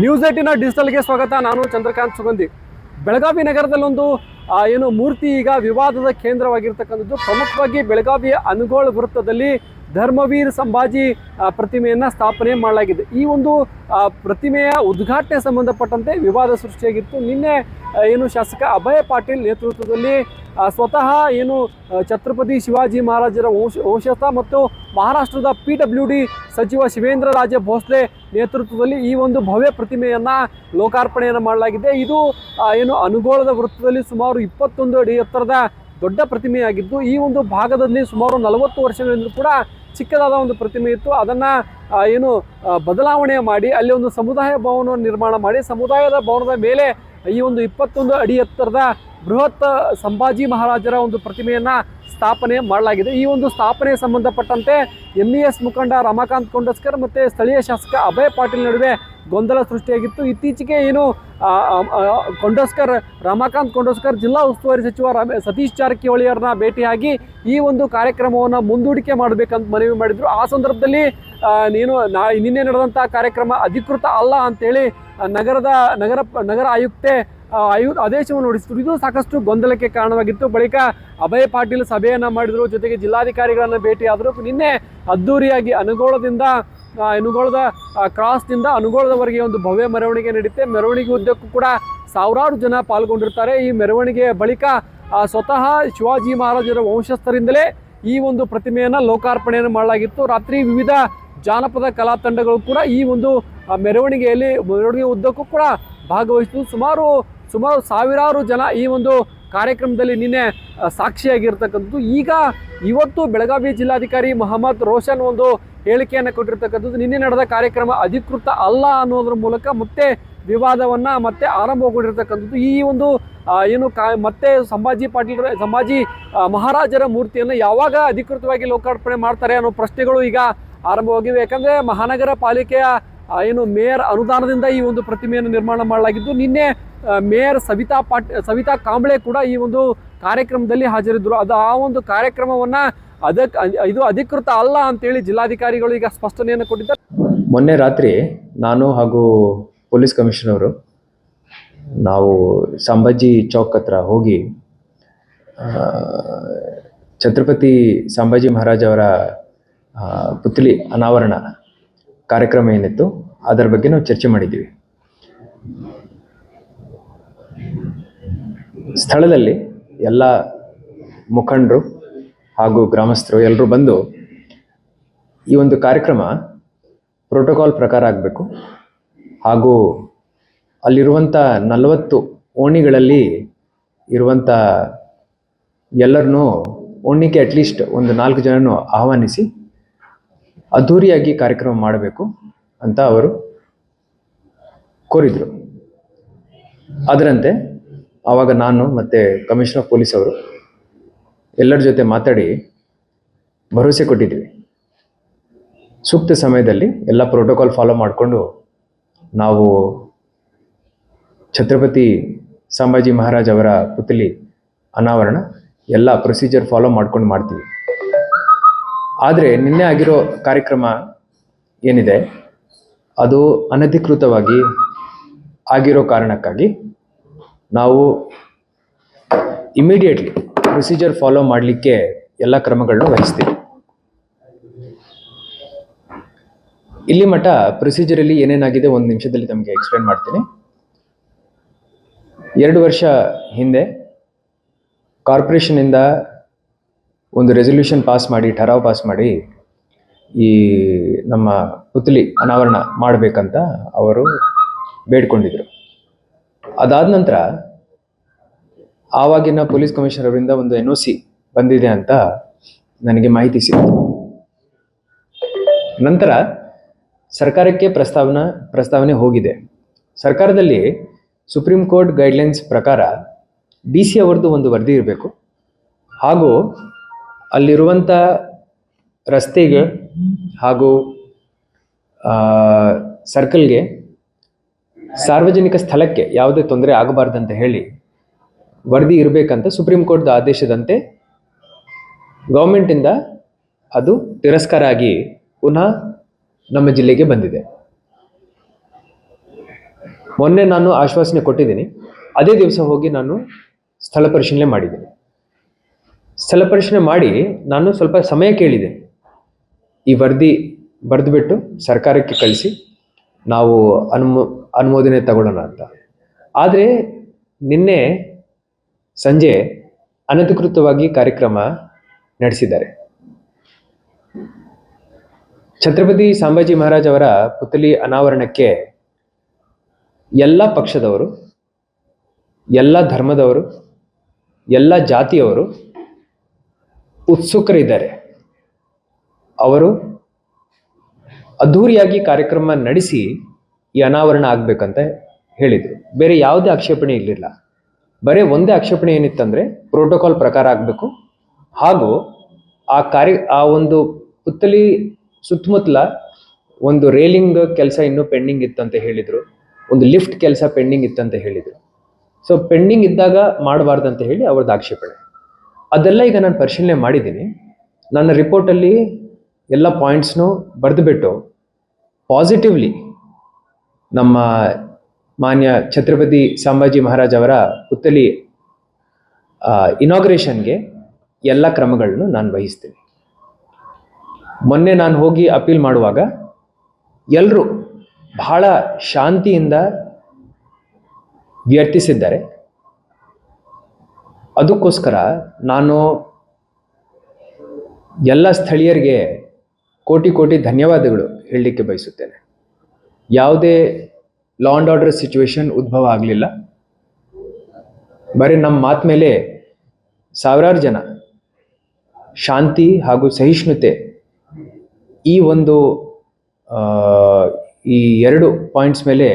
News 18 ಡಿಜಿಟಲ್ಗೆ ಸ್ವಾಗತ. ನಾನು ಚಂದ್ರಕಾಂತ್ ಸುಗಂಧಿ. ಬೆಳಗಾವಿ ನಗರದಲ್ಲೊಂದು ಏನು ಮೂರ್ತಿ ಈಗ ವಿವಾದದ ಕೇಂದ್ರವಾಗಿರ್ತಕ್ಕಂಥದ್ದು. ಪ್ರಮುಖವಾಗಿ ಬೆಳಗಾವಿಯ ಅನಗೋಳ ವೃತ್ತದಲ್ಲಿ ಧರ್ಮವೀರ್ ಸಂಭಾಜಿ ಪ್ರತಿಮೆಯನ್ನು ಸ್ಥಾಪನೆ ಮಾಡಲಾಗಿದೆ. ಈ ಒಂದು ಪ್ರತಿಮೆಯ ಉದ್ಘಾಟನೆ ಸಂಬಂಧಪಟ್ಟಂತೆ ವಿವಾದ ಸೃಷ್ಟಿಯಾಗಿತ್ತು. ನಿನ್ನೆ ಏನು ಶಾಸಕ ಅಭಯ ಪಾಟೀಲ್ ನೇತೃತ್ವದಲ್ಲಿ ಸ್ವತಃ ಏನು ಛತ್ರಪತಿ ಶಿವಾಜಿ ಮಹಾರಾಜರ ವಂಶಸ್ಥ ಮತ್ತು ಮಹಾರಾಷ್ಟ್ರದ PWD ಸಚಿವ ಶಿವೇಂದ್ರ ರಾಜೇ ಭೋಸ್ಲೆ ನೇತೃತ್ವದಲ್ಲಿ ಈ ಒಂದು ಭವ್ಯ ಪ್ರತಿಮೆಯನ್ನು ಲೋಕಾರ್ಪಣೆಯನ್ನು ಮಾಡಲಾಗಿದೆ. ಇದು ಏನು ಅನಗೋಳದ ವೃತ್ತದಲ್ಲಿ ಸುಮಾರು 21 ಅಡಿ ಎತ್ತರದ ದೊಡ್ಡ ಪ್ರತಿಮೆಯಾಗಿದ್ದು, ಈ ಒಂದು ಭಾಗದಲ್ಲಿ ಸುಮಾರು 40 ವರ್ಷಗಳಿಂದ ಕೂಡ ಚಿಕ್ಕದಾದ ಒಂದು ಪ್ರತಿಮೆ ಇತ್ತು. ಅದನ್ನು ಏನು ಬದಲಾವಣೆ ಮಾಡಿ ಅಲ್ಲಿ ಒಂದು ಸಮುದಾಯ ಭವನವನ್ನು ನಿರ್ಮಾಣ ಮಾಡಿ ಸಮುದಾಯದ ಭವನದ ಮೇಲೆ ಈ ಒಂದು 21 ಅಡಿ ಎತ್ತರದ ಬೃಹತ್ ಸಂಭಾಜಿ ಮಹಾರಾಜರ ಒಂದು ಪ್ರತಿಮೆಯನ್ನು ಸ್ಥಾಪನೆ ಮಾಡಲಾಗಿದೆ. ಈ ಒಂದು ಸ್ಥಾಪನೆ ಸಂಬಂಧಪಟ್ಟಂತೆ MES ಮುಖಂಡ ರಮಾಕಾಂತ್ ಕೊಂಡಸ್ಕರ್ ಮತ್ತು ಸ್ಥಳೀಯ ಶಾಸಕ ಅಭಯ ಪಾಟೀಲ್ ನಡುವೆ ಗೊಂದಲ ಸೃಷ್ಟಿಯಾಗಿತ್ತು. ಇತ್ತೀಚೆಗೆ ಏನು ರಮಾಕಾಂತ್ ಕೊಂಡಸ್ಕರ್ ಜಿಲ್ಲಾ ಉಸ್ತುವಾರಿ ಸಚಿವ ಸತೀಶ್ ಜಾರಕಿಹೊಳಿ ಅವರನ್ನ ಭೇಟಿಯಾಗಿ ಈ ಒಂದು ಕಾರ್ಯಕ್ರಮವನ್ನು ಮುಂದೂಡಿಕೆ ಮಾಡಬೇಕಂತ ಮನವಿ ಮಾಡಿದರು. ಆ ಸಂದರ್ಭದಲ್ಲಿ ನಿನ್ನೆ ನಡೆದಂಥ ಕಾರ್ಯಕ್ರಮ ಅಧಿಕೃತ ಅಲ್ಲ ಅಂತೇಳಿ ನಗರ ಆಯುಕ್ತೆ ಆದೇಶವನ್ನು ಹೊರಡಿಸಿದ್ರು. ಇದು ಸಾಕಷ್ಟು ಗೊಂದಲಕ್ಕೆ ಕಾರಣವಾಗಿತ್ತು. ಬಳಿಕ ಅಭಯ ಪಾಟೀಲ್ ಸಭೆಯನ್ನು ಮಾಡಿದರು, ಜೊತೆಗೆ ಜಿಲ್ಲಾಧಿಕಾರಿಗಳನ್ನು ಭೇಟಿಯಾದರು. ನಿನ್ನೆ ಅದ್ದೂರಿಯಾಗಿ ಅನಗೋಳದ ಕ್ರಾಸ್ನಿಂದ ಅನಗೋಳದವರೆಗೆ ಒಂದು ಭವ್ಯ ಮೆರವಣಿಗೆ ನಡೆಯುತ್ತೆ. ಮೆರವಣಿಗೆ ಉದ್ದಕ್ಕೂ ಕೂಡ ಸಾವಿರಾರು ಜನ ಪಾಲ್ಗೊಂಡಿರ್ತಾರೆ. ಈ ಮೆರವಣಿಗೆಯ ಬಳಿಕ ಸ್ವತಃ ಶಿವಾಜಿ ಮಹಾರಾಜರ ವಂಶಸ್ಥರಿಂದಲೇ ಈ ಒಂದು ಪ್ರತಿಮೆಯನ್ನು ಲೋಕಾರ್ಪಣೆಯನ್ನು ಮಾಡಲಾಗಿತ್ತು. ರಾತ್ರಿ ವಿವಿಧ ಜಾನಪದ ಕಲಾ ತಂಡಗಳು ಕೂಡ ಈ ಒಂದು ಮೆರವಣಿಗೆ ಉದ್ದಕ್ಕೂ ಕೂಡ ಭಾಗವಹಿಸಿತು. ಸುಮಾರು ಸಾವಿರಾರು ಜನ ಈ ಒಂದು ಕಾರ್ಯಕ್ರಮದಲ್ಲಿ ನಿನ್ನೆ ಸಾಕ್ಷಿಯಾಗಿರ್ತಕ್ಕಂಥದ್ದು. ಇವತ್ತು ಬೆಳಗಾವಿ ಜಿಲ್ಲಾಧಿಕಾರಿ ಮೊಹಮ್ಮದ್ ರೋಷನ್ ಒಂದು ಹೇಳಿಕೆಯನ್ನು ಕೊಟ್ಟಿರ್ತಕ್ಕಂಥದ್ದು. ನಿನ್ನೆ ನಡೆದ ಕಾರ್ಯಕ್ರಮ ಅಧಿಕೃತ ಅಲ್ಲ ಅನ್ನೋದ್ರ ಮೂಲಕ ಮತ್ತೆ ವಿವಾದವನ್ನು ಮತ್ತೆ ಆರಂಭಗೊಂಡಿರ್ತಕ್ಕಂಥದ್ದು. ಈ ಒಂದು ಮತ್ತೆ ಸಂಭಾಜಿ ಮಹಾರಾಜರ ಮೂರ್ತಿಯನ್ನು ಯಾವಾಗ ಅಧಿಕೃತವಾಗಿ ಲೋಕಾರ್ಪಣೆ ಮಾಡ್ತಾರೆ ಅನ್ನೋ ಪ್ರಶ್ನೆಗಳು ಈಗ ಆರಂಭವಾಗಿವೆ. ಯಾಕಂದರೆ ಮಹಾನಗರ ಪಾಲಿಕೆಯ ಮೇಯರ್ ಅನುದಾನದಿಂದ ಈ ಒಂದು ಪ್ರತಿಮೆಯನ್ನು ನಿರ್ಮಾಣ ಮಾಡಲಾಗಿದ್ದು, ನಿನ್ನೆ ಮೇಯರ್ ಸವಿತಾ ಕಾಂಬ್ಳೆ ಕೂಡ ಈ ಒಂದು ಕಾರ್ಯಕ್ರಮದಲ್ಲಿ ಹಾಜರಿದ್ದರು. ಆ ಒಂದು ಕಾರ್ಯಕ್ರಮವನ್ನು ಇದು ಅಧಿಕೃತ ಅಲ್ಲ ಅಂತೇಳಿ ಜಿಲ್ಲಾಧಿಕಾರಿಗಳು ಈಗ ಸ್ಪಷ್ಟನೆಯನ್ನು ಕೊಟ್ಟಿದ್ದಾರೆ. ಮೊನ್ನೆ ರಾತ್ರಿ ನಾನು ಹಾಗೂ ಪೊಲೀಸ್ ಕಮಿಷನರು ನಾವು ಸಂಭಾಜಿ ಚೌಕ್ ಹತ್ರ ಹೋಗಿ ಛತ್ರಪತಿ ಸಂಭಾಜಿ ಮಹಾರಾಜ್ ಅವರ ಪುತ್ಲಿ ಅನಾವರಣ ಕಾರ್ಯಕ್ರಮ ಏನಿತ್ತು ಅದರ ಬಗ್ಗೆ ನಾವು ಚರ್ಚೆ ಮಾಡಿದ್ದೀವಿ. ಸ್ಥಳದಲ್ಲಿ ಎಲ್ಲ ಮುಖಂಡರು ಹಾಗೂ ಗ್ರಾಮಸ್ಥರು ಎಲ್ಲರೂ ಬಂದು ಈ ಒಂದು ಕಾರ್ಯಕ್ರಮ ಪ್ರೋಟೋಕಾಲ್ ಪ್ರಕಾರ ಆಗಬೇಕು, ಹಾಗೂ ಅಲ್ಲಿರುವಂಥ 40 ಓಣಿಗಳಲ್ಲಿ ಇರುವಂಥ ಎಲ್ಲರನ್ನೂ ಓಣಿಗೆ ಅಟ್ಲೀಸ್ಟ್ ಒಂದು 4 ಜನರನ್ನು ಆಹ್ವಾನಿಸಿ ಅದ್ಧೂರಿಯಾಗಿ ಕಾರ್ಯಕ್ರಮ ಮಾಡಬೇಕು ಅಂತ ಅವರು ಕೋರಿದರು. ಅದರಂತೆ ಆವಾಗ ನಾನು ಮತ್ತು ಕಮಿಷನರ್ ಪೊಲೀಸ್ ಅವರು ಎಲ್ಲರ ಜೊತೆ ಮಾತಾಡಿ ಭರವಸೆ ಕೊಟ್ಟಿದ್ವಿ. ಸೂಕ್ತ ಸಮಯದಲ್ಲಿ ಎಲ್ಲ ಪ್ರೋಟೋಕಾಲ್ ಫಾಲೋ ಮಾಡಿಕೊಂಡು ನಾವು ಛತ್ರಪತಿ ಸಂಭಾಜಿ ಮಹಾರಾಜ್ ಅವರ ಪುತ್ಲಿ ಅನಾವರಣ ಎಲ್ಲ ಪ್ರೊಸೀಜರ್ ಫಾಲೋ ಮಾಡ್ಕೊಂಡು ಮಾಡ್ತೀವಿ. ಆದರೆ ನಿನ್ನೆ ಆಗಿರೋ ಕಾರ್ಯಕ್ರಮ ಏನಿದೆ ಅದು ಅನಧಿಕೃತವಾಗಿ ಆಗಿರೋ ಕಾರಣಕ್ಕಾಗಿ ನಾವು ಇಮಿಡಿಯೇಟ್ಲಿ ಪ್ರೊಸೀಜರ್ ಫಾಲೋ ಮಾಡಲಿಕ್ಕೆ ಎಲ್ಲ ಕ್ರಮಗಳನ್ನು ವಹಿಸ್ತೀವಿ. ಇಲ್ಲಿ ಮಟ್ಟ ಪ್ರೊಸೀಜರಲ್ಲಿ ಏನೇನಾಗಿದೆ ಒಂದು ನಿಮಿಷದಲ್ಲಿ ತಮಗೆ ಎಕ್ಸ್ಪ್ಲೇನ್ ಮಾಡ್ತೀನಿ. 2 ವರ್ಷ ಹಿಂದೆ ಕಾರ್ಪೊರೇಷನಿಂದ ಒಂದು ರೆಸಲ್ಯೂಷನ್ ಪಾಸ್ ಮಾಡಿ ಠರಾವ್ ಪಾಸ್ ಮಾಡಿ ಈ ನಮ್ಮ ಪುತ್ಲಿ ಅನಾವರಣ ಮಾಡಬೇಕಂತ ಅವರು ಬೇಡ್ಕೊಂಡಿದ್ರು. ಅದಾದ ನಂತರ ಆವಾಗಿನ ಪೊಲೀಸ್ ಕಮಿಷನರ್ ಅವರಿಂದ ಒಂದು NOC ಬಂದಿದೆ ಅಂತ ನನಗೆ ಮಾಹಿತಿ ಸಿಕ್ತು. ನಂತರ ಸರ್ಕಾರಕ್ಕೆ ಪ್ರಸ್ತಾವನೆ ಹೋಗಿದೆ. ಸರ್ಕಾರದಲ್ಲಿ ಸುಪ್ರೀಂ ಕೋರ್ಟ್ ಗೈಡ್ಲೈನ್ಸ್ ಪ್ರಕಾರ DC ಅವರದ್ದು ಒಂದು ವರದಿ ಇರಬೇಕು, ಹಾಗೂ ಅಲ್ಲಿರುವಂಥ ರಸ್ತೆಗೆ ಹಾಗೂ ಸರ್ಕಲ್ಗೆ ಸಾರ್ವಜನಿಕ ಸ್ಥಳಕ್ಕೆ ಯಾವುದೇ ತೊಂದರೆ ಆಗಬಾರ್ದಂತ ಹೇಳಿ ವರದಿ ಇರಬೇಕಂತ ಸುಪ್ರೀಂ ಕೋರ್ಟ್ದ ಆದೇಶದಂತೆ ಗೌರ್ಮೆಂಟಿಂದ ಅದು ತಿರಸ್ಕಾರ ಆಗಿ ಪುನಃ ನಮ್ಮ ಜಿಲ್ಲೆಗೆ ಬಂದಿದೆ. ಮೊನ್ನೆ ನಾನು ಆಶ್ವಾಸನೆ ಕೊಟ್ಟಿದ್ದೀನಿ. ಅದೇ ದಿವಸ ಹೋಗಿ ನಾನು ಸ್ಥಳ ಪರಿಶೀಲನೆ ಮಾಡಿದ್ದೀನಿ. ಸ್ಥಳ ಪರಿಶೀಲನೆ ಮಾಡಿ ನಾನು ಸ್ವಲ್ಪ ಸಮಯ ಕೇಳಿದೆ. ಈ ವರದಿ ಬರೆದುಬಿಟ್ಟು ಸರ್ಕಾರಕ್ಕೆ ಕಳಿಸಿ ನಾವು ಅನುಮೋದನೆ ತಗೊಳ್ಳೋಣ ಅಂತ. ಆದರೆ ನಿನ್ನೆ ಸಂಜೆ ಅನಧಿಕೃತವಾಗಿ ಕಾರ್ಯಕ್ರಮ ನಡೆಸಿದ್ದಾರೆ. ಛತ್ರಪತಿ ಸಂಭಾಜಿ ಮಹಾರಾಜ್ ಅವರ ಪುತ್ಥಳಿ ಅನಾವರಣಕ್ಕೆ ಎಲ್ಲ ಪಕ್ಷದವರು, ಎಲ್ಲ ಧರ್ಮದವರು, ಎಲ್ಲ ಜಾತಿಯವರು ಉತ್ಸುಕರಿದ್ದಾರೆ. ಅವರು ಅದ್ಧೂರಿಯಾಗಿ ಕಾರ್ಯಕ್ರಮ ನಡೆಸಿ ಈ ಅನಾವರಣ ಆಗಬೇಕಂತ ಹೇಳಿದರು. ಬೇರೆ ಯಾವುದೇ ಆಕ್ಷೇಪಣೆ ಇರಲಿಲ್ಲ. ಬರೀ ಒಂದೇ ಆಕ್ಷೇಪಣೆ ಏನಿತ್ತಂದರೆ ಪ್ರೋಟೋಕಾಲ್ ಪ್ರಕಾರ ಆಗಬೇಕು, ಹಾಗೂ ಆ ಒಂದು ಪುತ್ಥಳಿ ಸುತ್ತಮುತ್ತಲ ಒಂದು ರೇಲಿಂಗ್ ಕೆಲಸ ಇನ್ನೂ ಪೆಂಡಿಂಗ್ ಇತ್ತಂತ ಹೇಳಿದರು, ಒಂದು ಲಿಫ್ಟ್ ಕೆಲಸ ಪೆಂಡಿಂಗ್ ಇತ್ತಂತ ಹೇಳಿದರು. ಸೊ ಪೆಂಡಿಂಗ್ ಇದ್ದಾಗ ಮಾಡಬಾರ್ದಂತ ಹೇಳಿ ಅವ್ರದ್ದು ಆಕ್ಷೇಪಣೆ. ಅದೆಲ್ಲ ಈಗ ನಾನು ಪರಿಶೀಲನೆ ಮಾಡಿದ್ದೀನಿ. ನನ್ನ ರಿಪೋರ್ಟಲ್ಲಿ ಎಲ್ಲ ಪಾಯಿಂಟ್ಸ್ನು ಬರೆದುಬಿಟ್ಟು ಪಾಸಿಟಿವ್ಲಿ ನಮ್ಮ ಮಾನ್ಯ ಛತ್ರಪತಿ ಸಂಭಾಜಿ ಮಹಾರಾಜ್ ಅವರ ಪುತ್ಥಳಿ ಇನಾಗ್ರೇಷನ್ಗೆ ಎಲ್ಲ ಕ್ರಮಗಳನ್ನು ನಾನು ವಹಿಸ್ತೀನಿ. ಮೊನ್ನೆ ನಾನು ಹೋಗಿ ಅಪೀಲ್ ಮಾಡುವಾಗ ಎಲ್ಲರೂ ಬಹಳ ಶಾಂತಿಯಿಂದ ವ್ಯರ್ಥಿಸಿದ್ದಾರೆ. ಅದಕ್ಕೋಸ್ಕರ ನಾನು ಎಲ್ಲ ಸ್ಥಳೀಯರಿಗೆ ಕೋಟಿ ಕೋಟಿ ಧನ್ಯವಾದಗಳು ಹೇಳಲಿಕ್ಕೆ ಬಯಸುತ್ತೇನೆ. ಯಾವುದೇ ಲಾ ಆ್ಯಂಡ್ ಆರ್ಡರ್ ಸಿಚುವೇಶನ್ ಉದ್ಭವ ಆಗಲಿಲ್ಲ. ಬರೀ ನಮ್ಮ ಮಾತು ಮೇಲೆ ಸಾವಿರಾರು ಜನ ಶಾಂತಿ ಹಾಗೂ ಸಹಿಷ್ಣುತೆ ಈ ಒಂದು ಈ ಎರಡು ಪಾಯಿಂಟ್ಸ್ ಮೇಲೆ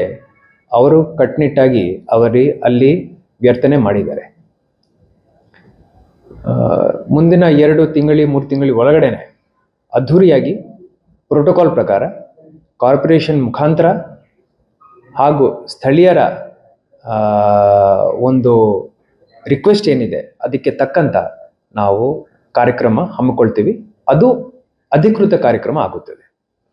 ಅವರು ಕಟ್ಟುನಿಟ್ಟಾಗಿ ಅಲ್ಲಿ ವ್ಯರ್ಥನೆ ಮಾಡಿದ್ದಾರೆ. ಮುಂದಿನ 2 ತಿಂಗಳು 3 ತಿಂಗಳ ಒಳಗಡೆನೆ ಅದ್ಧೂರಿಯಾಗಿ ಪ್ರೋಟೋಕಾಲ್ ಪ್ರಕಾರ ಕಾರ್ಪೊರೇಷನ್ ಮುಖಾಂತರ ಹಾಗೂ ಸ್ಥಳೀಯರ ಒಂದು ರಿಕ್ವೆಸ್ಟ್ ಏನಿದೆ ಅದಕ್ಕೆ ತಕ್ಕಂತ ನಾವು ಕಾರ್ಯಕ್ರಮ ಹಮ್ಮಿಕೊಳ್ತೀವಿ. ಅದು ಅಧಿಕೃತ ಕಾರ್ಯಕ್ರಮ ಆಗುತ್ತದೆ.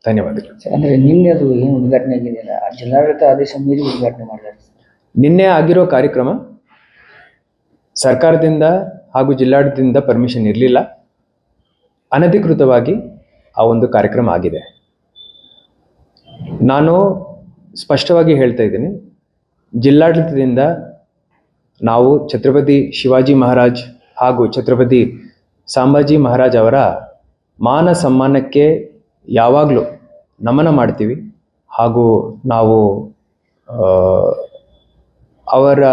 ಧನ್ಯವಾದಗಳು. ಅಂದ್ರೆ ನಿನ್ನೆ ಅದು ಏನು ಉದ್ಘಾಟನೆ ಆಗಿದೆಯಲ್ಲ, ಜಿಲ್ಲಾಡಳಿತ ಆದೇಶ ಮೀರಿ ಉದ್ಘಾಟನೆ ಮಾಡಿದ್ದಾರೆ. ನಿನ್ನೆ ಆಗಿರೋ ಕಾರ್ಯಕ್ರಮ ಸರ್ಕಾರದಿಂದ ಹಾಗೂ ಜಿಲ್ಲಾಡಳಿತದಿಂದ ಪರ್ಮಿಷನ್ ಇರಲಿಲ್ಲ. ಅನಧಿಕೃತವಾಗಿ ಆ ಒಂದು ಕಾರ್ಯಕ್ರಮ ಆಗಿದೆ. ನಾನು ಸ್ಪಷ್ಟವಾಗಿ ಹೇಳ್ತಾ ಇದ್ದೀನಿ, ಜಿಲ್ಲಾಡಳಿತದಿಂದ ನಾವು ಛತ್ರಪತಿ ಶಿವಾಜಿ ಮಹಾರಾಜ್ ಹಾಗೂ ಛತ್ರಪತಿ ಸಂಭಾಜಿ ಮಹಾರಾಜ್ ಅವರ ಮಾನ ಸಮ್ಮಾನಕ್ಕೆ ಯಾವಾಗಲೂ ನಮನ ಮಾಡ್ತೀವಿ, ಹಾಗೂ ನಾವು ಅವರ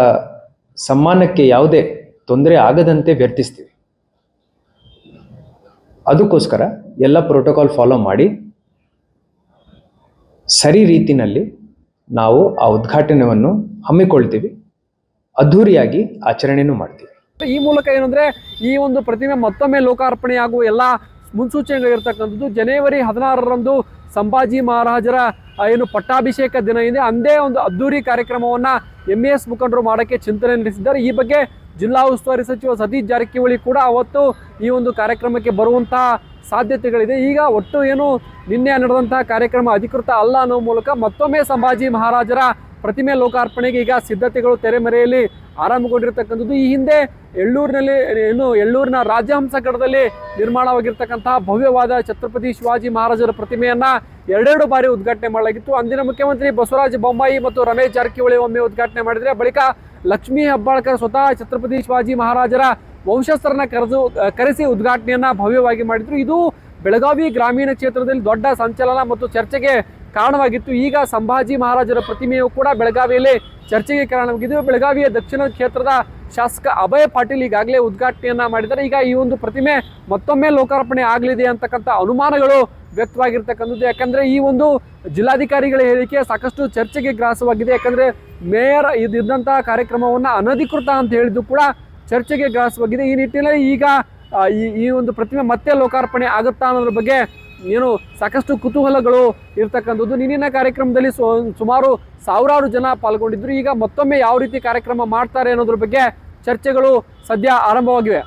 ಸಮ್ಮಾನಕ್ಕೆ ಯಾವುದೇ ತೊಂದರೆ ಆಗದಂತೆ ವ್ಯರ್ಥಿಸ್ತೀವಿ. ಅದಕ್ಕೋಸ್ಕರ ಎಲ್ಲ ಪ್ರೋಟೋಕಾಲ್ ಫಾಲೋ ಮಾಡಿ ಸರಿ ರೀತಿಯಲ್ಲಿ ನಾವು ಆ ಉದ್ಘಾಟನೆಯನ್ನು ಹಮ್ಮಿಕೊಳ್ತೀವಿ, ಅದ್ಧೂರಿಯಾಗಿ ಆಚರಣೆನೂ ಮಾಡ್ತೀವಿ. ಈ ಮೂಲಕ ಏನಂದ್ರೆ ಈ ಒಂದು ಪ್ರತಿಮೆ ಮತ್ತೊಮ್ಮೆ ಲೋಕಾರ್ಪಣೆಯಾಗುವ ಎಲ್ಲ ಮುನ್ಸೂಚನೆಗಳಿರ್ತಕ್ಕಂಥದ್ದು. ಜನವರಿ 16ರಂದು ಸಂಭಾಜಿ ಮಹಾರಾಜರ ಏನು ಪಟ್ಟಾಭಿಷೇಕ ದಿನ ಇದೆ. ಅಂದೇ ಒಂದು ಅದ್ದೂರಿ ಕಾರ್ಯಕ್ರಮವನ್ನು MES ಮುಖಂಡರು ಮಾಡೋಕ್ಕೆ ಚಿಂತನೆ ನಡೆಸಿದ್ದಾರೆ. ಈ ಬಗ್ಗೆ ಜಿಲ್ಲಾ ಉಸ್ತುವಾರಿ ಸಚಿವ ಸತೀಶ್ ಜಾರಕಿಹೊಳಿ ಕೂಡ ಅವತ್ತು ಈ ಒಂದು ಕಾರ್ಯಕ್ರಮಕ್ಕೆ ಬರುವಂತಹ ಸಾಧ್ಯತೆಗಳಿದೆ. ಈಗ ಒಟ್ಟು ಏನು ನಿನ್ನೆ ನಡೆದಂತಹ ಕಾರ್ಯಕ್ರಮ ಅಧಿಕೃತ ಅಲ್ಲ ಅನ್ನೋ ಮೂಲಕ ಮತ್ತೊಮ್ಮೆ ಸಂಭಾಜಿ ಮಹಾರಾಜರ ಪ್ರತಿಮೆ ಲೋಕಾರ್ಪಣೆಗೆ ಈಗ ಸಿದ್ಧತೆಗಳು ತೆರೆಮರೆಯಲ್ಲಿ ಆರಂಭಗೊಂಡಿರ್ತಕ್ಕಂಥದ್ದು. ಈ ಹಿಂದೆ ಎಳ್ಳೂರಿನ ರಾಜಹಂಸಗಢದಲ್ಲಿ ನಿರ್ಮಾಣವಾಗಿರ್ತಕ್ಕಂತಹ ಭವ್ಯವಾದ ಛತ್ರಪತಿ ಶಿವಾಜಿ ಮಹಾರಾಜರ ಪ್ರತಿಮೆಯನ್ನ 2 ಬಾರಿ ಉದ್ಘಾಟನೆ ಮಾಡಲಾಗಿತ್ತು. ಅಂದಿನ ಮುಖ್ಯಮಂತ್ರಿ ಬಸವರಾಜ ಬೊಮ್ಮಾಯಿ ಮತ್ತು ರಮೇಶ್ ಜಾರಕಿಹೊಳಿ ಒಮ್ಮೆ ಉದ್ಘಾಟನೆ ಮಾಡಿದರೆ, ಬಳಿಕ ಲಕ್ಷ್ಮೀ ಹೆಬ್ಬಾಳ್ಕರ್ ಸ್ವತಃ ಛತ್ರಪತಿ ಶಿವಾಜಿ ಮಹಾರಾಜರ ವಂಶಸ್ಥರನ್ನ ಕರೆಸಿ ಉದ್ಘಾಟನೆಯನ್ನ ಭವ್ಯವಾಗಿ ಮಾಡಿದ್ರು. ಇದು ಬೆಳಗಾವಿ ಗ್ರಾಮೀಣ ಕ್ಷೇತ್ರದಲ್ಲಿ ದೊಡ್ಡ ಸಂಚಲನ ಮತ್ತು ಚರ್ಚೆಗೆ ಕಾರಣವಾಗಿತ್ತು. ಈಗ ಸಂಭಾಜಿ ಮಹಾರಾಜರ ಪ್ರತಿಮೆಯು ಕೂಡ ಬೆಳಗಾವಿಯಲ್ಲಿ ಚರ್ಚೆಗೆ ಕಾರಣವಾಗಿದ್ದು, ಬೆಳಗಾವಿಯ ದಕ್ಷಿಣ ಕ್ಷೇತ್ರದ ಶಾಸಕ ಅಭಯ ಪಾಟೀಲ್ ಈಗಾಗಲೇ ಉದ್ಘಾಟನೆಯನ್ನ ಮಾಡಿದ್ದಾರೆ. ಈಗ ಈ ಒಂದು ಪ್ರತಿಮೆ ಮತ್ತೊಮ್ಮೆ ಲೋಕಾರ್ಪಣೆ ಆಗಲಿದೆ ಅಂತಕ್ಕಂಥ ಅನುಮಾನಗಳು ವ್ಯಕ್ತವಾಗಿರ್ತಕ್ಕಂಥದ್ದು. ಯಾಕಂದ್ರೆ ಈ ಒಂದು ಜಿಲ್ಲಾಧಿಕಾರಿಗಳ ಹೇಳಿಕೆ ಸಾಕಷ್ಟು ಚರ್ಚೆಗೆ ಗ್ರಾಸವಾಗಿದೆ. ಯಾಕಂದ್ರೆ ಮೇಯರ್ ಇದ್ದಂತಹ ಕಾರ್ಯಕ್ರಮವನ್ನು ಅನಧಿಕೃತ ಅಂತ ಹೇಳಿದ್ದು ಕೂಡ ಚರ್ಚೆಗೆ ಗ್ರಾಸವಾಗಿದೆ. ಈ ನಿಟ್ಟಿನಲ್ಲಿ ಈಗ ಈ ಒಂದು ಪ್ರತಿಮೆ ಮತ್ತೆ ಲೋಕಾರ್ಪಣೆ ಆಗುತ್ತಾ ಅನ್ನೋದ್ರ ಬಗ್ಗೆ ಏನು ಸಾಕಷ್ಟು ಕುತೂಹಲಗಳು ಇರ್ತಕ್ಕಂಥದ್ದು. ನಿನ್ನಿನ ಕಾರ್ಯಕ್ರಮದಲ್ಲಿ ಸುಮಾರು ಸಾವಿರಾರು ಜನ ಪಾಲ್ಗೊಂಡಿದ್ರು. ಈಗ ಮತ್ತೊಮ್ಮೆ ಯಾವ ರೀತಿ ಕಾರ್ಯಕ್ರಮ ಮಾಡ್ತಾರೆ ಅನ್ನೋದ್ರ ಬಗ್ಗೆ ಚರ್ಚೆಗಳು ಸದ್ಯ ಆರಂಭವಾಗಿವೆ.